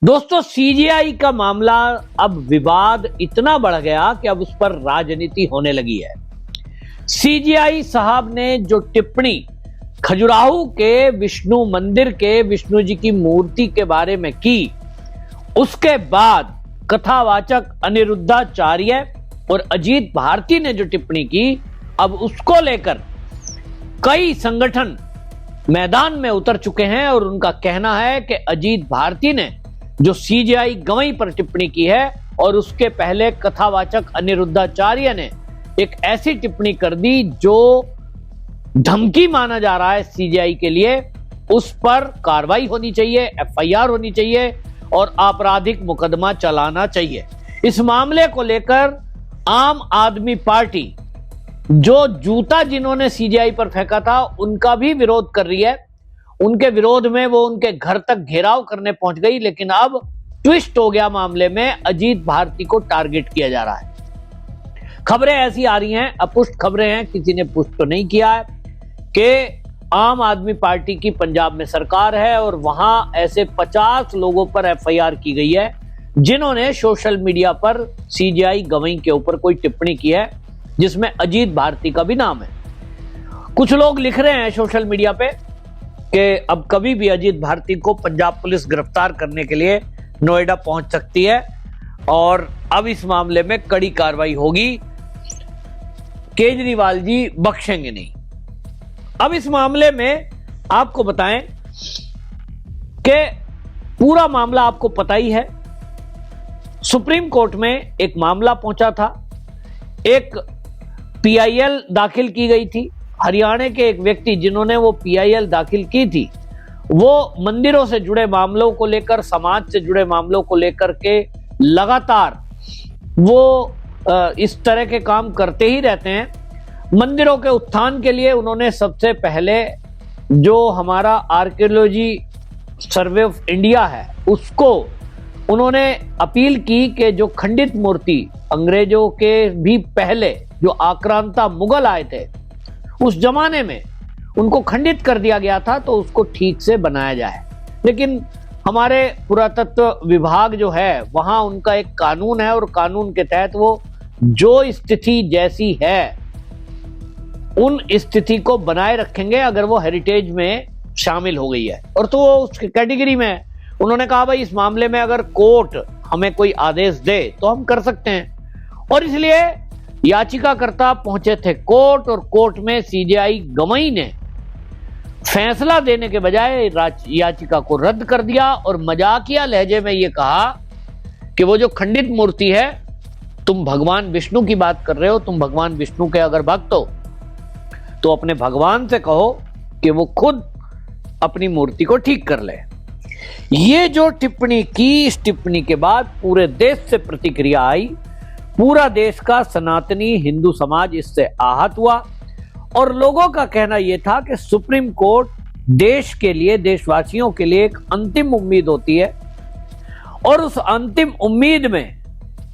दोस्तों, सीजीआई का मामला अब विवाद इतना बढ़ गया कि अब उस पर राजनीति होने लगी है। सीजीआई साहब ने जो टिप्पणी खजुराहो के विष्णु मंदिर के विष्णु जी की मूर्ति के बारे में की, उसके बाद कथावाचक अनिरुद्धाचार्य और अजीत भारती ने जो टिप्पणी की, अब उसको लेकर कई संगठन मैदान में उतर चुके हैं और उनका कहना है कि अजीत भारती ने जो सीजीआई गवई पर टिप्पणी की है और उसके पहले कथावाचक अनिरुद्धाचार्य ने एक ऐसी टिप्पणी कर दी जो धमकी माना जा रहा है सीजीआई के लिए, उस पर कार्रवाई होनी चाहिए, एफआईआर होनी चाहिए और आपराधिक मुकदमा चलाना चाहिए। इस मामले को लेकर आम आदमी पार्टी जो जूता जिन्होंने सीजीआई पर फेंका था उनका भी विरोध कर रही है। उनके विरोध में वो उनके घर तक घेराव करने पहुंच गई, लेकिन अब ट्विस्ट हो गया मामले में, अजीत भारती को टारगेट किया जा रहा है। खबरें ऐसी आ रही हैं, अपुष्ट खबरें हैं, किसी ने पुष्ट तो नहीं किया है कि आम आदमी पार्टी की पंजाब में सरकार है और वहां ऐसे 50 लोगों पर एफआईआर की गई है जिन्होंने सोशल मीडिया पर सीजीआई गवई के ऊपर कोई टिप्पणी की है जिसमें अजीत भारती का भी नाम है। कुछ लोग लिख रहे हैं सोशल मीडिया पे कि अब कभी भी अजीत भारती को पंजाब पुलिस गिरफ्तार करने के लिए नोएडा पहुंच सकती है और अब इस मामले में कड़ी कार्रवाई होगी, केजरीवाल जी बख्शेंगे नहीं। अब इस मामले में आपको बताएं कि पूरा मामला आपको पता ही है। सुप्रीम कोर्ट में एक मामला पहुंचा था, एक पीआईएल दाखिल की गई थी। हरियाणा के एक व्यक्ति जिन्होंने वो पीआईएल दाखिल की थी, वो मंदिरों से जुड़े मामलों को लेकर, समाज से जुड़े मामलों को लेकर के लगातार वो इस तरह के काम करते ही रहते हैं। मंदिरों के उत्थान के लिए उन्होंने सबसे पहले जो हमारा आर्कियोलॉजी सर्वे ऑफ इंडिया है उसको उन्होंने अपील की कि जो खंडित मूर्ति अंग्रेजों के भी पहले जो आक्रांता मुगल आए थे उस जमाने में उनको खंडित कर दिया गया था, तो उसको ठीक से बनाया जाए। लेकिन हमारे पुरातत्व विभाग जो है वहां उनका एक कानून है और कानून के तहत वो जो स्थिति जैसी है उन स्थिति को बनाए रखेंगे अगर वो हेरिटेज में शामिल हो गई है, और तो वो उस कैटेगरी में है। उन्होंने कहा भाई इस मामले में अगर कोर्ट हमें कोई आदेश दे तो हम कर सकते हैं, और इसलिए याचिकाकर्ता पहुंचे थे कोर्ट और कोर्ट में सीजीआई गवई ने फैसला देने के बजाय याचिका को रद्द कर दिया और मजाकिया लहजे में यह कहा कि वो जो खंडित मूर्ति है, तुम भगवान विष्णु की बात कर रहे हो, तुम भगवान विष्णु के अगर भक्त हो तो अपने भगवान से कहो कि वो खुद अपनी मूर्ति को ठीक कर ले। ये जो टिप्पणी की, इस टिप्पणी के बाद पूरे देश से प्रतिक्रिया आई। पूरा देश का सनातनी हिंदू समाज इससे आहत हुआ और लोगों का कहना यह था कि सुप्रीम कोर्ट देश के लिए, देशवासियों के लिए एक अंतिम उम्मीद होती है और उस अंतिम उम्मीद में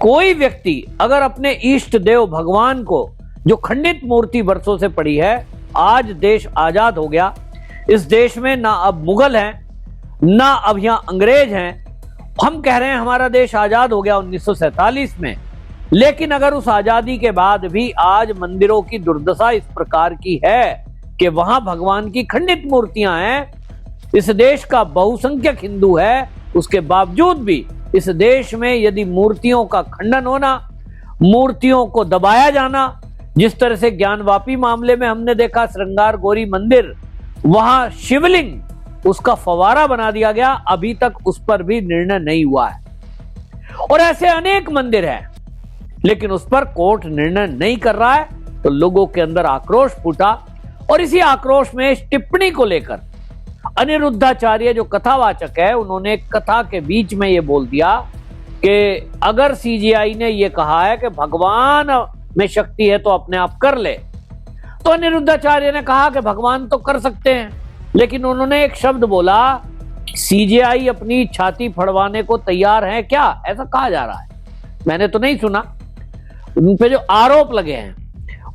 कोई व्यक्ति अगर अपने इष्ट देव भगवान को, जो खंडित मूर्ति वर्षों से पड़ी है, आज देश आजाद हो गया, इस देश में ना अब मुगल हैं ना अब यहां अंग्रेज हैं। हम कह रहे हैं हमारा देश आजाद हो गया 1947 में, लेकिन अगर उस आजादी के बाद भी आज मंदिरों की दुर्दशा इस प्रकार की है कि वहां भगवान की खंडित मूर्तियां हैं, इस देश का बहुसंख्यक हिंदू है, उसके बावजूद भी इस देश में यदि मूर्तियों का खंडन होना, मूर्तियों को दबाया जाना, जिस तरह से ज्ञानवापी मामले में हमने देखा श्रृंगार गौरी मंदिर, वहां शिवलिंग उसका फवारा बना दिया गया, अभी तक उस पर भी निर्णय नहीं हुआ है। और ऐसे अनेक मंदिर हैं लेकिन उस पर कोर्ट निर्णय नहीं कर रहा है, तो लोगों के अंदर आक्रोश फूटा और इसी आक्रोश में इस टिप्पणी को लेकर अनिरुद्धाचार्य जो कथावाचक है, उन्होंने कथा के बीच में ये बोल दिया कि अगर सीजीआई ने ये कहा है कि भगवान में शक्ति है तो अपने आप कर ले, तो अनिरुद्धाचार्य ने कहा कि भगवान तो कर सकते हैं, लेकिन उन्होंने एक शब्द बोला, सीजीआई अपनी छाती फड़वाने को तैयार है क्या, ऐसा कहा जा रहा है। मैंने तो नहीं सुना। उन पे जो आरोप लगे हैं,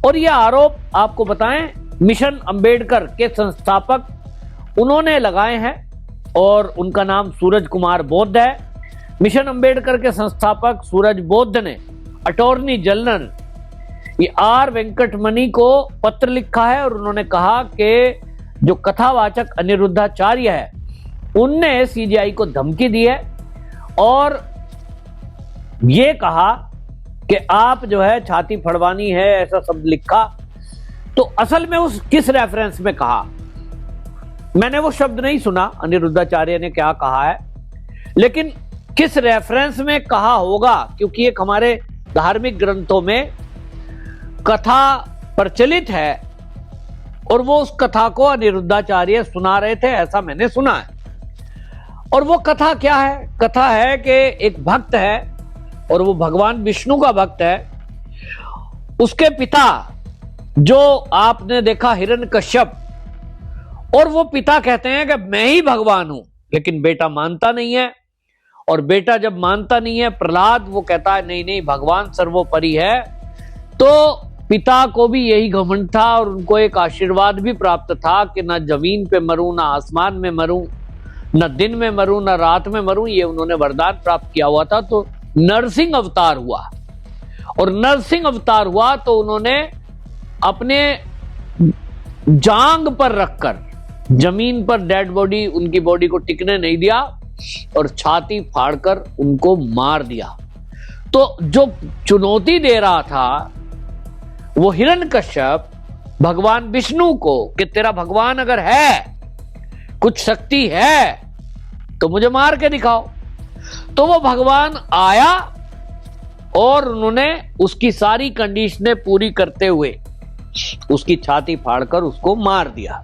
और ये आरोप आपको बताएं मिशन अंबेडकर के संस्थापक उन्होंने लगाए हैं और उनका नाम सूरज कुमार बौद्ध है। मिशन अंबेडकर के संस्थापक सूरज बोध ने अटॉर्नी जनरल ये आर वेंकटमणि को पत्र लिखा है और उन्होंने कहा कि जो कथावाचक अनिरुद्धाचार्य है उनने सीजीआई को धमकी दी है और ये कहा कि आप जो है छाती फड़वानी है, ऐसा शब्द लिखा। तो असल में उस किस रेफरेंस में कहा, मैंने वो शब्द नहीं सुना अनिरुद्धाचार्य ने क्या कहा है, लेकिन किस रेफरेंस में कहा होगा, क्योंकि एक हमारे धार्मिक ग्रंथों में कथा प्रचलित है और वो उस कथा को अनिरुद्धाचार्य सुना रहे थे, ऐसा मैंने सुना है। और वो कथा क्या है? कथा है कि एक भक्त है और वो भगवान विष्णु का भक्त है। उसके पिता जो आपने देखा हिरण्यकश्यप, और वो पिता कहते हैं कि मैं ही भगवान हूं, लेकिन बेटा मानता नहीं है। और बेटा जब मानता नहीं है, प्रहलाद वो कहता है नहीं नहीं भगवान सर्वोपरि है। तो पिता को भी यही घमंड था और उनको एक आशीर्वाद भी प्राप्त था कि ना जमीन पे मरूं, ना आसमान में मरूं, न दिन में मरूं, न रात में मरूं, ये उन्होंने वरदान प्राप्त किया हुआ था। तो नरसिंह अवतार हुआ, और नरसिंह अवतार हुआ तो उन्होंने अपने जांग पर रखकर जमीन पर डेड बॉडी, उनकी बॉडी को टिकने नहीं दिया और छाती फाड़कर उनको मार दिया। तो जो चुनौती दे रहा था वो हिरण्यकश्यप भगवान विष्णु को कि तेरा भगवान अगर है, कुछ शक्ति है तो मुझे मार के दिखाओ। तो वो भगवान आया और उन्होंने उसकी सारी कंडीशनें पूरी करते हुए उसकी छाती फाड़कर उसको मार दिया।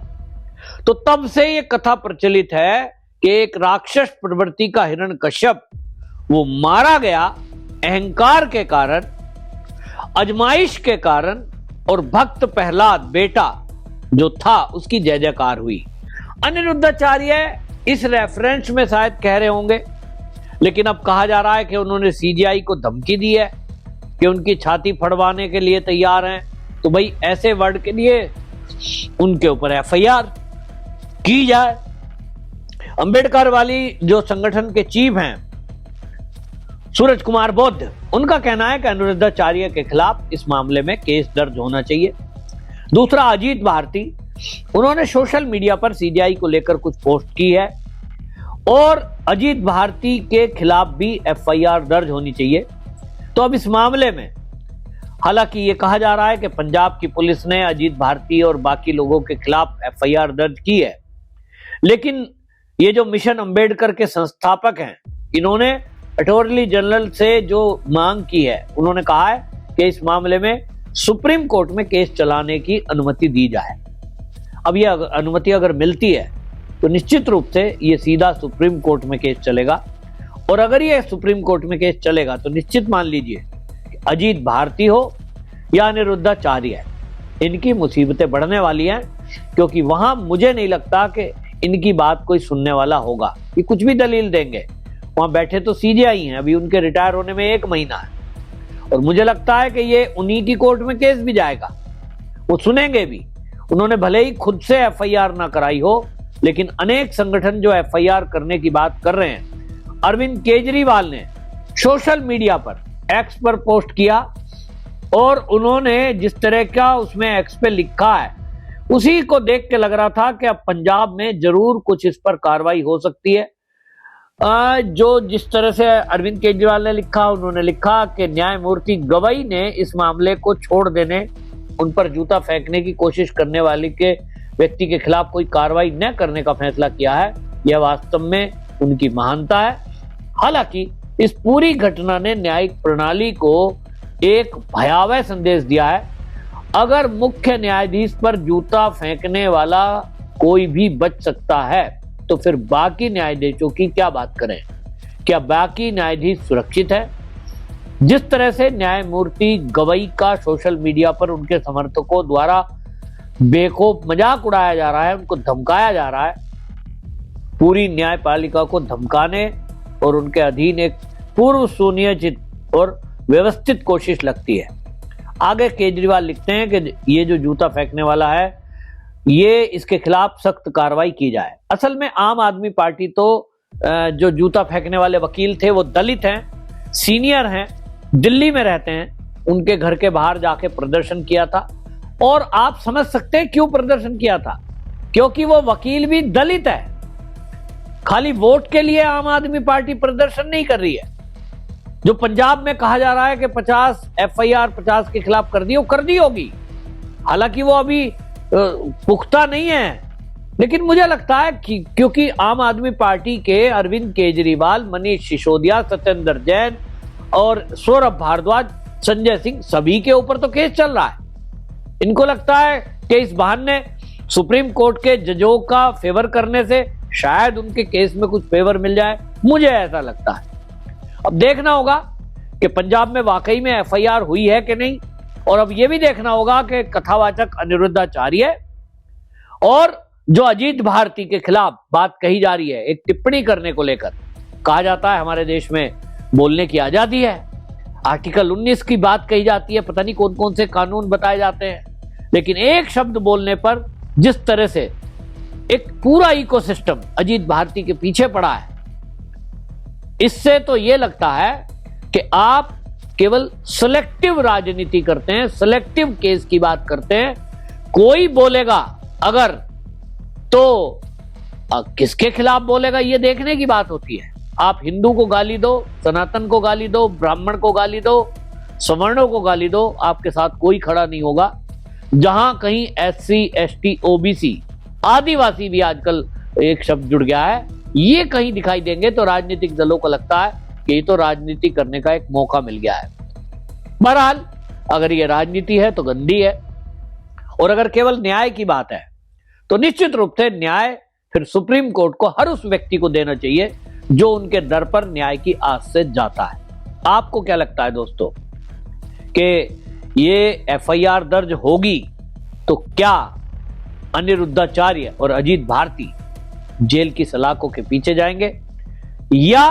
तो तब से ये कथा प्रचलित है कि एक राक्षस प्रवृत्ति का हिरण्यकश्यप वो मारा गया अहंकार के कारण, अजमाइश के कारण, और भक्त प्रहलाद बेटा जो था उसकी जय जयकार हुई। अनिरुद्धाचार्य इस रेफरेंस में शायद कह रहे होंगे, लेकिन अब कहा जा रहा है कि उन्होंने सीजीआई को धमकी दी है कि उनकी छाती फड़वाने के लिए तैयार हैं। तो भाई ऐसे वर्ड के लिए उनके ऊपर एफआईआर की जाए। अंबेडकर वाली जो संगठन के चीफ हैं सूरज कुमार बोध, उनका कहना है कि अनिरुद्धाचार्य के खिलाफ इस मामले में केस दर्ज होना चाहिए। दूसरा, अजीत भारती, उन्होंने सोशल मीडिया पर सीजीआई को लेकर कुछ पोस्ट की है और अजीत भारती के खिलाफ भी एफआईआर दर्ज होनी चाहिए। तो अब इस मामले में हालांकि ये कहा जा रहा है कि पंजाब की पुलिस ने अजीत भारती और बाकी लोगों के खिलाफ एफआईआर दर्ज की है, लेकिन ये जो मिशन अंबेडकर के संस्थापक हैं, इन्होंने अटॉर्नी जनरल से जो मांग की है, उन्होंने कहा है कि इस मामले में सुप्रीम कोर्ट में केस चलाने की अनुमति दी जाए। अब यह अनुमति अगर मिलती है तो निश्चित रूप से ये सीधा सुप्रीम कोर्ट में केस चलेगा, और अगर ये सुप्रीम कोर्ट में केस चलेगा तो निश्चित मान लीजिए अजीत भारती हो या अनिरुद्धाचार्य, इनकी मुसीबतें बढ़ने वाली हैं, क्योंकि वहां मुझे नहीं लगता कि इनकी बात कोई सुनने वाला होगा। ये कुछ भी दलील देंगे, वहां बैठे तो सीजीआई हैं, अभी उनके रिटायर होने में 1 महीना है, और मुझे लगता है कि ये उन्हीं की कोर्ट में केस भी जाएगा, वो सुनेंगे भी। उन्होंने भले ही खुद से एफआईआर ना कराई हो, लेकिन अनेक संगठन जो एफआईआर करने की बात कर रहे हैं। अरविंद केजरीवाल ने सोशल मीडिया पर एक्स पर पोस्ट किया और उन्होंने जिस तरह का उसमें एक्स पे लिखा है, उसी को देख के लग रहा था कि अब पंजाब में जरूर कुछ इस पर कार्रवाई हो सकती है। जो जिस तरह से अरविंद केजरीवाल ने लिखा, उन्होंने लिखा कि न्यायमूर्ति गवई ने इस मामले को छोड़ देने, उन पर जूता फेंकने की कोशिश करने वाले के व्यक्ति के खिलाफ कोई कार्रवाई न करने का फैसला किया है। यह वास्तव में उनकी महानता है। हालांकि इस पूरी घटना ने न्यायिक प्रणाली को एक भयावह संदेश दिया है। अगर मुख्य न्यायाधीश पर जूता फेंकने वाला कोई भी बच सकता है तो फिर बाकी न्यायाधीशों की क्या बात करें? क्या बाकी न्यायाधीश सुरक्षित है? जिस तरह से न्यायमूर्ति गवई का सोशल मीडिया पर उनके समर्थकों द्वारा बेखौफ मजाक उड़ाया जा रहा है, उनको धमकाया जा रहा है, पूरी न्यायपालिका को धमकाने और उनके अधीन एक पूर्व सुनियोजित और व्यवस्थित कोशिश लगती है। आगे केजरीवाल लिखते हैं कि ये जो जूता फेंकने वाला है, ये इसके खिलाफ सख्त कार्रवाई की जाए। असल में आम आदमी पार्टी तो जो जूता फेंकने वाले वकील थे वो दलित हैं, सीनियर हैं, दिल्ली में रहते हैं, उनके घर के बाहर जाके प्रदर्शन किया था। और आप समझ सकते हैं क्यों प्रदर्शन किया था, क्योंकि वो वकील भी दलित है। खाली वोट के लिए आम आदमी पार्टी प्रदर्शन नहीं कर रही है। जो पंजाब में कहा जा रहा है कि 50 FIR 50 के खिलाफ कर दी, वो कर दी होगी, हालांकि वो अभी पुख्ता नहीं है। लेकिन मुझे लगता है कि क्योंकि आम आदमी पार्टी के अरविंद केजरीवाल, मनीष सिसोदिया, सत्येंद्र जैन और सौरभ भारद्वाज, संजय सिंह, सभी के ऊपर तो केस चल रहा है। इनको लगता है कि इस बहाने सुप्रीम कोर्ट के जजों का फेवर करने से शायद उनके केस में कुछ फेवर मिल जाए, मुझे ऐसा लगता है। अब देखना होगा कि पंजाब में वाकई में FIR हुई है कि नहीं, और अब यह भी देखना होगा कि कथावाचक अनिरुद्धाचार्य और जो अजीत भारती के खिलाफ बात कही जा रही है, एक टिप्पणी करने को लेकर कहा जाता है हमारे देश में बोलने की आजादी है, आर्टिकल 19 की बात कही जाती है, पता नहीं कौन कौन से कानून बताए जाते हैं, लेकिन एक शब्द बोलने पर जिस तरह से एक पूरा इकोसिस्टम अजीत भारती के पीछे पड़ा है, इससे तो यह लगता है कि आप केवल सिलेक्टिव राजनीति करते हैं, सिलेक्टिव केस की बात करते हैं। कोई बोलेगा अगर तो किसके खिलाफ बोलेगा, यह देखने की बात होती है। आप हिंदू को गाली दो, सनातन को गाली दो, ब्राह्मण को गाली दो, सवर्णों को गाली दो, आपके साथ कोई खड़ा नहीं होगा। जहां कहीं SC ST OBC आदिवासी भी आजकल एक शब्द जुड़ गया है, ये कहीं दिखाई देंगे तो राजनीतिक दलों को लगता है कि ये तो राजनीति करने का एक मौका मिल गया है। बहरहाल अगर ये राजनीति है तो गंदी है, और अगर केवल न्याय की बात है तो निश्चित रूप से न्याय फिर सुप्रीम कोर्ट को हर उस व्यक्ति को देना चाहिए जो उनके दर पर न्याय की आस से जाता है। आपको क्या लगता है दोस्तों कि ये FIR दर्ज होगी तो क्या अनिरुद्धाचार्य और अजीत भारती जेल की सलाखों के पीछे जाएंगे, या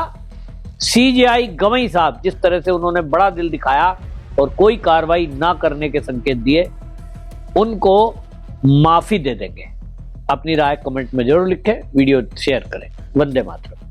CJI गवई साहब जिस तरह से उन्होंने बड़ा दिल दिखाया और कोई कार्रवाई ना करने के संकेत दिए, उनको माफी दे देंगे? अपनी राय कमेंट में जरूर लिखें, वीडियो शेयर करें। वंदे मातरम।